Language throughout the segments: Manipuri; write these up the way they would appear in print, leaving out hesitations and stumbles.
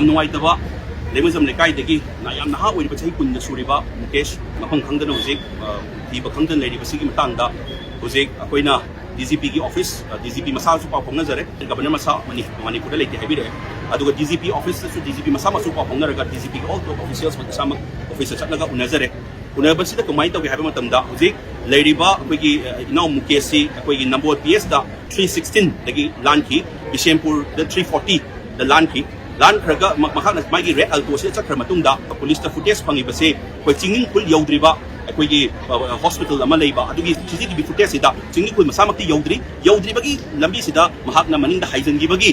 ꯌꯥꯝ ꯅꯨꯡꯉꯥꯏꯇꯕ ꯂꯩꯃꯖꯝ ꯂꯩꯀꯥꯏꯗꯒꯤ ꯌꯥꯝ ꯅꯍꯥ ꯑꯣꯏꯔꯤꯕ ꯆꯍꯤ 10ꯗ ꯁꯨꯔꯤꯕ ꯃꯨꯀꯦꯁ ꯃꯐꯝ ꯈꯪꯗꯅ ꯍꯧꯖꯤꯛ ꯊꯤꯕ ꯈꯪꯗꯅ ꯂꯩꯔꯤꯕꯁꯤꯒꯤ ꯃꯇꯥꯡꯗ ꯍꯧꯖꯤꯛ ꯑꯩꯈꯣꯏꯅ DGPꯒꯤ ꯑꯣꯐꯤꯁ DGP ꯃꯁꯥꯁꯨ ꯄꯥꯎ ꯐꯥꯎꯅꯖꯔꯦ ꯒꯕꯔꯅꯔ ꯃꯁꯥ ꯃꯅꯤꯄꯨꯔꯗ ꯂꯩꯇꯦ ꯍꯥꯏꯕꯤꯔꯛꯑꯦ ꯑꯗꯨꯒ DGP ꯑꯣꯐꯤꯁꯇꯁꯨ DGP ꯃꯁꯥꯃꯛꯁꯨ ꯄꯥꯎ ꯐꯥꯎꯅꯔꯒ DGPꯒꯤ ꯑꯣꯜ ꯇꯣꯞ ꯑꯣꯐꯤꯁꯤꯌꯦꯜꯁ ꯃꯁꯥꯃꯛ ꯑꯣꯐꯤꯁꯇ ꯆꯠꯂꯒ ꯎꯅꯖꯔꯦ ꯎꯅꯕꯁꯤꯗ ꯀꯃꯥꯏꯅ ꯇꯧꯒꯦ ꯍꯥꯏꯕ ꯃꯇꯝꯗ ꯍꯧꯖꯤꯛ ꯂꯩꯔꯤꯕ ꯑꯩꯈꯣꯏꯒꯤ ꯏꯅꯥꯎ ꯃꯨꯀꯦꯁꯁꯤ ꯑꯩꯈꯣꯏꯒꯤ ꯅꯝꯕꯣꯜ PS ꯗ 316ꯗꯒꯤ ꯂꯥꯟꯈꯤ ꯕꯤꯁꯦꯝꯄꯨꯔꯗ 340ꯗ ꯂꯥꯟꯈꯤ ꯂꯥꯟꯈ꯭ꯔꯒ ꯃꯍꯥꯛꯅ ꯃꯥꯒꯤ ꯔꯦꯗ ꯑꯜꯇꯣꯁꯤꯗ ꯆꯠꯈ꯭ꯔ ꯃꯇꯨꯡꯗ ꯄꯨꯂꯤꯁꯇ ꯐꯨꯇꯦꯖ ꯐꯪꯉꯤꯕꯁꯦ ꯑꯩꯈꯣꯏ ꯆꯤꯡꯅꯤꯡ ꯈꯨꯜ ꯌꯧꯗ꯭ꯔꯤꯕ ꯑꯩꯈꯣꯏꯒꯤ ꯍꯣꯁꯄꯤꯇꯥꯜ ꯑꯃ ꯂꯩꯕ ꯑꯗꯨꯒꯤ CCTV ꯐꯨꯇꯦꯖꯁꯤꯗ ꯆꯤꯡꯅꯤꯡ ꯈꯨꯜ ꯃꯁꯥꯃꯛꯇꯤ ꯌꯧꯗ꯭ꯔꯤꯕꯒꯤ ꯂꯝꯕꯤꯁꯤꯗ ꯃꯍꯥꯛꯅ ꯃꯅꯤꯡꯗ ꯍꯥꯏꯖꯤꯟꯈꯤꯕꯒꯤ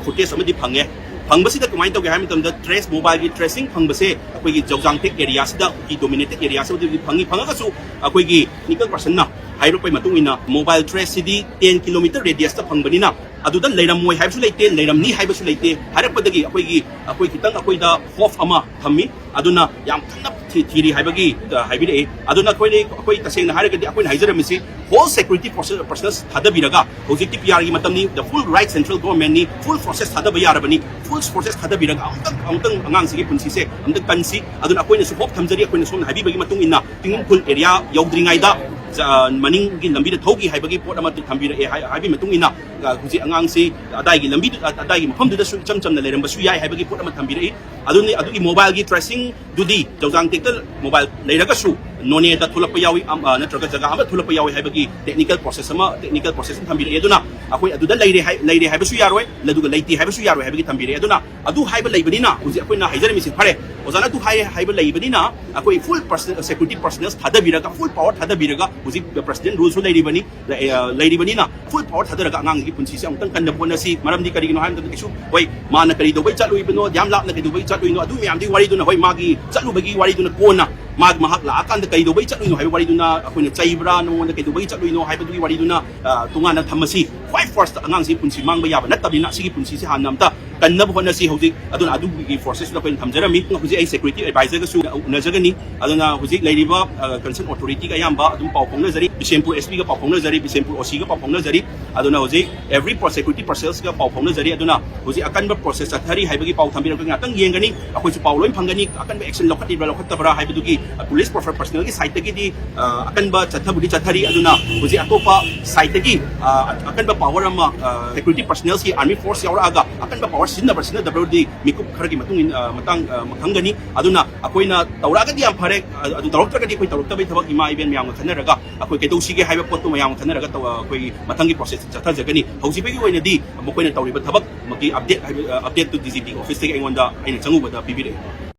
ꯐꯨꯇꯦꯖ ꯑꯃꯗꯤ ꯐꯪꯉꯦ ꯐꯪꯕꯁꯤꯗ ꯀꯃꯥꯏꯅ ꯇꯧꯒꯦ ꯍꯥꯏꯕ ꯃꯇꯝꯗ ꯇ꯭ꯔꯦꯁ ꯃꯣꯕꯥꯏꯜꯒꯤ ꯇ꯭ꯔꯦꯁꯤꯡ ꯐꯪꯕꯁꯦ ꯑꯩꯈꯣꯏꯒꯤ ꯖꯧꯖꯥꯡꯇꯦꯛ ꯑꯦꯔꯤꯌꯥꯁꯤꯗ ꯗꯣꯃꯤꯅꯦꯇꯦꯗ ꯑꯦꯔꯤꯌꯥꯁꯤꯗ ꯐꯪꯉꯒꯁꯨ ꯑꯩꯈꯣꯏꯒꯤ ꯇꯦꯛꯅꯤꯀꯦꯜ ꯄꯔꯁꯟꯅ ꯍꯥꯏꯔꯛꯄꯒꯤ ꯃꯇꯨꯡ ꯏꯟꯅ ꯃꯣꯕꯥꯏꯜ ꯇ꯭ꯔꯦꯁꯁꯤꯗꯤ 10 ꯀꯤꯂꯣꯃꯤꯇꯔ ꯔꯦꯗꯤꯌꯁꯇ ꯐꯪꯕꯅꯤꯅ ꯑꯗꯨꯗ ꯂꯩꯔꯝꯃꯣꯏ ꯍꯥꯏꯕꯁꯨ ꯂꯩꯇꯦ ꯂꯩꯔꯝꯅꯤ ꯍꯥꯏꯕꯁꯨ ꯂꯩꯇꯦ ꯍꯥꯏꯔꯛꯄꯗꯒꯤ ꯑꯩꯈꯣꯏ ꯈꯤꯇꯪ ꯑꯩꯈꯣꯏꯗ ꯍꯣꯞ ꯑꯃ ꯊꯝꯃꯤ ꯑꯗꯨꯅ ꯌꯥꯝ ꯀꯟꯅ ꯊꯤꯔꯤ ꯍꯥꯏꯕꯒꯤ ꯍꯥꯏꯕꯤꯔꯛꯏ ꯑꯗꯨꯅ ꯑꯩꯈꯣꯏ ꯇꯁꯦꯡꯅ ꯍꯥꯏꯔꯒꯗꯤ ꯑꯩꯈꯣꯏꯅ ꯍꯥꯏꯖꯔꯝꯃꯤꯁꯤ ꯍꯣꯜ ꯁꯦꯀ꯭ꯌꯨꯔꯤꯇꯤ ꯄꯔꯁꯅꯦꯜ ꯊꯥꯗꯕꯤꯔꯒ ꯍꯧꯖꯤꯛꯇꯤ PRꯒꯤ ꯃꯇꯝꯅꯤ ꯗ ꯐꯨꯜ ꯔꯥꯏꯠ ꯁꯦꯟꯇ꯭ꯔꯦꯜ ꯒꯣꯔꯃꯦꯟꯠꯅꯤ ꯐꯨꯜ ꯄ꯭ꯔꯣꯁꯦꯁ ꯊꯥꯗꯕ ꯌꯥꯔꯕꯅꯤ ꯐꯨꯜ ꯄ꯭ꯔꯣꯁꯦꯁ ꯊꯥꯗꯕꯤꯔꯒ ꯑꯃꯨꯛꯇꯪ ꯑꯉꯥꯡꯁꯤꯒꯤ ꯄꯨꯟꯁꯤꯁꯦ ꯑꯃꯨꯛꯇꯪ ꯀꯟꯁꯤ ꯑꯗꯨꯅ ꯑꯩꯈꯣꯏꯅꯁꯨ ꯍꯣꯞ ꯊꯝꯖꯔꯤ ꯑꯩꯈꯣꯏꯅ ꯁꯣꯝꯅ ꯍꯥꯏꯕꯤꯕꯒꯤ ꯃꯇꯨꯡ ꯏꯟꯅ ꯇꯤꯡꯅꯤꯡ ꯈꯨꯜ ꯑꯦꯔꯤꯌꯥ ꯌꯧꯗ꯭ꯔꯤꯉꯩꯗ ꯃꯅꯤꯡꯒꯤ ꯂꯝꯕꯤꯗ ꯊꯧꯈꯤ ꯍꯥꯏꯕꯒꯤ ꯄꯣꯠ ꯑꯃ ꯊꯝꯕꯤꯔꯛꯑꯦ ꯍꯥꯏꯕꯒꯤ ꯃꯇꯨꯡ ꯏꯟꯅ ꯍꯧꯖꯤꯛ ꯑꯉꯥꯡꯁꯤ ꯑꯗꯥꯏꯒꯤ ꯃꯐꯝꯗꯨꯗꯁꯨ ꯏꯆꯝ ꯆꯝꯅ ꯂꯩꯔꯝꯕꯁꯨ ꯌꯥꯏ ꯍꯥꯏꯕꯒꯤ ꯄꯣꯠ ꯑꯃ ꯊꯝꯕꯤꯔꯛꯏ ꯑꯗꯨꯒꯤ ꯃꯣꯕꯥꯏꯜꯒꯤ ꯇ꯭ꯔꯦꯁꯤꯡꯗꯨꯗꯤ ꯖꯧꯖꯥꯡꯇꯦꯛꯇ ꯃꯣꯕꯥꯏꯜ ꯂꯩꯔꯒꯁꯨ ꯅꯣꯅꯦꯗ ꯊꯣꯛꯂꯛꯄ ꯌꯥꯎꯏ ꯅꯠꯇ꯭ꯔꯒ ꯖꯒꯥ ꯑꯃ ꯊꯣꯛꯂꯛꯄ ꯌꯥꯎꯏ ꯍꯥꯏꯕꯒꯤ ꯇꯦꯛꯅꯤꯀꯦꯜ ꯄ꯭ꯔꯣꯁꯦꯁ ꯑꯃ ꯊꯝꯕꯤꯔꯛꯑꯦ ꯑꯗꯨꯅ ꯑꯩꯈꯣꯏ ꯑꯗꯨꯗ ꯂꯩꯔꯦ ꯍꯥꯏꯕꯁꯨ ꯌꯥꯔꯣꯏ ꯑꯗꯨꯒ ꯂꯩꯇꯦ ꯍꯥꯏꯕꯁꯨ ꯌꯥꯔꯣꯏ ꯍꯥꯏꯕꯒꯤ ꯊꯝꯕꯤꯔꯛꯑꯦ ꯑꯗꯨꯅ ꯑꯗꯨ ꯍꯥꯏꯕ ꯂꯩꯕꯅꯤꯅ ꯍꯧꯖꯤꯛ ꯑꯩꯈꯣꯏꯅ ꯍꯥꯏꯖꯔꯝꯃꯤꯁꯤ ꯐꯔꯦ ꯑꯣꯖꯥꯅ ꯑꯗꯨ ꯍꯥꯏꯕ ꯂꯩꯕꯅꯤꯅ ꯑꯩꯈꯣꯏ ꯐꯨꯜ ꯁꯦꯀ꯭ꯌꯨꯔꯤꯇꯤ ꯄꯔꯁꯅꯦꯜ ꯊꯥꯗꯕꯤꯔꯒ ꯐꯨꯜ ꯄꯥꯋꯔ ꯊꯥꯗꯕꯤꯔꯒ ꯍꯧꯖꯤꯛ ꯄ꯭ꯔꯁꯤꯗꯦꯟꯠ ꯔꯨꯜꯁꯨ ꯂꯩꯔꯤꯕꯅꯤꯅ ꯐꯨꯜ ꯄꯥꯋꯔ ꯊꯥꯗꯔꯒ ꯑꯉꯥꯡꯒꯤ ꯄꯨꯟꯁꯤꯁꯦ ꯑꯃꯨꯛꯇꯪ ꯀꯟꯅ ꯍꯣꯠꯅꯁꯤ ꯃꯔꯝꯗꯤ ꯀꯔꯤꯒꯤꯅꯣ ꯍꯥꯏꯕ ꯃꯇꯝꯗ ꯀꯩꯁꯨ ꯍꯣꯏ ꯃꯥꯅ ꯀꯔꯤꯗꯧꯕꯩ ꯆꯠꯂꯨꯏꯕꯅꯣ ꯌꯥꯝ ꯂꯥꯞꯅ ꯀꯩꯗꯧꯕꯩ ꯆꯠꯂꯨꯏꯅꯣ ꯑꯗꯨ ꯃꯌꯥꯝꯗꯨꯒꯤ ꯋꯥꯔꯤꯗꯨꯅ ꯍꯣꯏ ꯃꯥꯒꯤ ꯆꯠꯂꯨꯕꯒꯤ ꯋꯥꯔꯤꯗꯨꯅ ꯀꯣꯟꯅ ꯃꯍꯥꯛ ꯂꯥꯛꯑꯀꯥꯟꯗ ꯀꯩꯗꯧꯕꯩ ꯆꯠꯂꯨꯏꯅꯣ ꯍꯥꯏꯕ ꯋꯥꯔꯤꯗꯨꯅ ꯑꯩꯈꯣꯏꯅ ꯆꯩꯕ꯭ꯔꯥ ꯅꯉꯣꯟꯗ ꯀꯩꯗꯧꯕꯩ ꯆꯠꯂꯨꯏꯅꯣ ꯍꯥꯏꯕꯗꯨꯒꯤ ꯋꯥꯔꯤꯗꯨꯅ ꯇꯣꯉꯥꯟꯅ ꯊꯝꯃꯁꯤ ꯈ꯭ꯋꯥꯏ ꯐꯥꯔꯁꯇ ꯑꯉꯥꯡꯁꯤ ꯄꯨꯟꯁꯤ ꯃꯥꯡꯕ ꯌꯥꯕ ꯅꯠꯇꯕꯅꯤꯅ ꯑꯁꯤꯒꯤ ꯄꯨꯟꯁꯤꯁꯦ ꯍꯥꯟꯅ ꯑꯝꯇ ꯀꯟꯅꯕ ꯍꯣꯠꯅꯁꯤ ꯍꯧꯖꯤꯛ ꯑꯗꯨꯅ ꯑꯗꯨꯒꯤ ꯐꯣꯔꯁꯦꯁꯇꯨꯗ ꯑꯩꯈꯣꯏꯅ ꯊꯝꯖꯔꯝꯃꯤ ꯍꯧꯖꯤꯛ ꯑꯩ ꯁꯦꯀ꯭ꯌꯨꯔꯤꯇꯤ ꯑꯦꯗꯚꯥꯏꯖꯔꯒꯁꯨ ꯎꯅꯖꯒꯅꯤ ꯑꯗꯨꯅ ꯍꯧꯖꯤꯛ ꯂꯩꯔꯤꯕ ꯀꯟꯁꯔꯟ ꯑꯣꯊꯣꯔꯤꯇꯤꯒ ꯑꯌꯥꯝꯕ ꯑꯗꯨꯝ ꯄꯥꯎ ꯐꯥꯎꯅꯖꯔꯤ ꯕꯤꯁꯦꯝꯄꯨꯔ SPꯒ ꯄꯥꯎ ꯐꯥꯎꯅꯖꯔꯤ ꯕꯤꯁꯦꯝꯄꯨꯔ OCꯒ ꯄꯥꯎ ꯐꯥꯎꯅꯖꯔꯤ ꯑꯗꯨꯅ ꯍꯧꯖꯤꯛ ꯑꯦꯚ꯭ꯔꯤ ꯁꯦꯀ꯭ꯌꯨꯔꯤꯇꯤ ꯄꯔꯁꯅꯦꯜꯁꯒ ꯄꯥꯎ ꯐꯥꯎꯅꯖꯔꯤ ꯑꯗꯨꯅ ꯍꯧꯖꯤꯛ ꯑꯀꯟꯕ ꯄ꯭ꯔꯣꯁꯦꯁ ꯆꯠꯊꯔꯤ ꯍꯥꯏꯕꯒꯤ ꯄꯥꯎ ꯊꯝꯕꯤꯔꯒ ꯉꯥꯛꯇꯪ ꯌꯦꯡꯒꯅꯤ ꯑꯩꯈꯣꯏꯁꯨ ꯄꯥꯎ ꯂꯣꯏ ꯐꯪꯒꯅꯤ ꯑꯀꯟꯕ ꯑꯦꯛꯁꯟ ꯂꯧꯈꯠꯂꯤꯕ꯭ꯔꯥ ꯂꯧꯈꯠꯇꯕ꯭ꯔꯥ ꯍꯥꯏꯕꯗꯨꯒꯤ ꯄꯨꯂꯤꯁ ꯄꯔꯁꯅꯦꯜꯒꯤ ꯁꯥꯏꯠꯇꯒꯤꯗꯤ ꯑꯀꯟꯕ ꯆꯠꯊꯔꯤ ꯑꯗꯨꯅ ꯍꯧꯖꯤꯛ ꯑꯇꯣꯞꯄ ꯁꯥꯏꯠꯇꯒꯤ ꯑꯀꯟꯕ ꯄꯥꯋꯔ ꯑꯃ ꯁꯦꯀ꯭ꯌꯨꯔꯤꯇꯤ ꯄꯔꯁꯅꯦꯜꯁꯀꯤ ꯑꯥꯔꯃꯤ ꯐꯣꯔꯁ ꯌꯥꯎꯔꯛꯑꯒ ꯑꯀꯟꯕ ꯄꯥꯋꯔ ꯁꯤꯖꯤꯟꯅꯕꯗꯤ ꯃꯤꯀꯨꯞ ꯈꯔꯒꯤ ꯃꯇꯥꯡ ꯈꯪꯒꯅꯤ ꯑꯗꯨꯅ ꯑꯩꯈꯣꯏꯅ ꯇꯧꯔꯛꯑꯒꯗꯤ ꯌꯥꯝ ꯐꯔꯦ ꯑꯗꯨ ꯇꯧꯔꯛꯇ꯭ꯔꯒꯗꯤ ꯑꯩꯈꯣꯏ ꯇꯧꯔꯛꯇꯕꯒꯤ ꯊꯕꯛ ꯏꯃꯥ ꯏꯕꯦꯟ ꯃꯌꯥꯝꯒ ꯈꯟꯅꯔꯒ ꯑꯩꯈꯣꯏ ꯀꯩꯗꯧꯁꯤꯒꯦ ꯍꯥꯏꯕ ꯄꯣꯠꯇꯨ ꯃꯌꯥꯝꯒ ꯈꯟꯅꯔꯒ ꯑꯩꯈꯣꯏꯒꯤ ꯃꯊꯪꯒꯤ ꯄ꯭ꯔꯣꯁꯦꯁ ꯆꯠꯊꯖꯒꯅꯤ ꯍꯧꯖꯤꯛꯐꯥꯎꯒꯤ ꯑꯣꯏꯅꯗꯤ ꯃꯈꯣꯏꯅ ꯇꯧꯔꯤꯕ ꯊꯕꯛ ꯑꯞꯗꯦꯠꯇꯨ DGP ꯑꯣꯐꯤꯁꯇꯒꯤ ꯑꯩꯉꯣꯟꯗ ꯑꯩꯅ ꯆꯪꯉꯨꯕꯗ ꯄꯤꯕꯤꯔꯛꯏ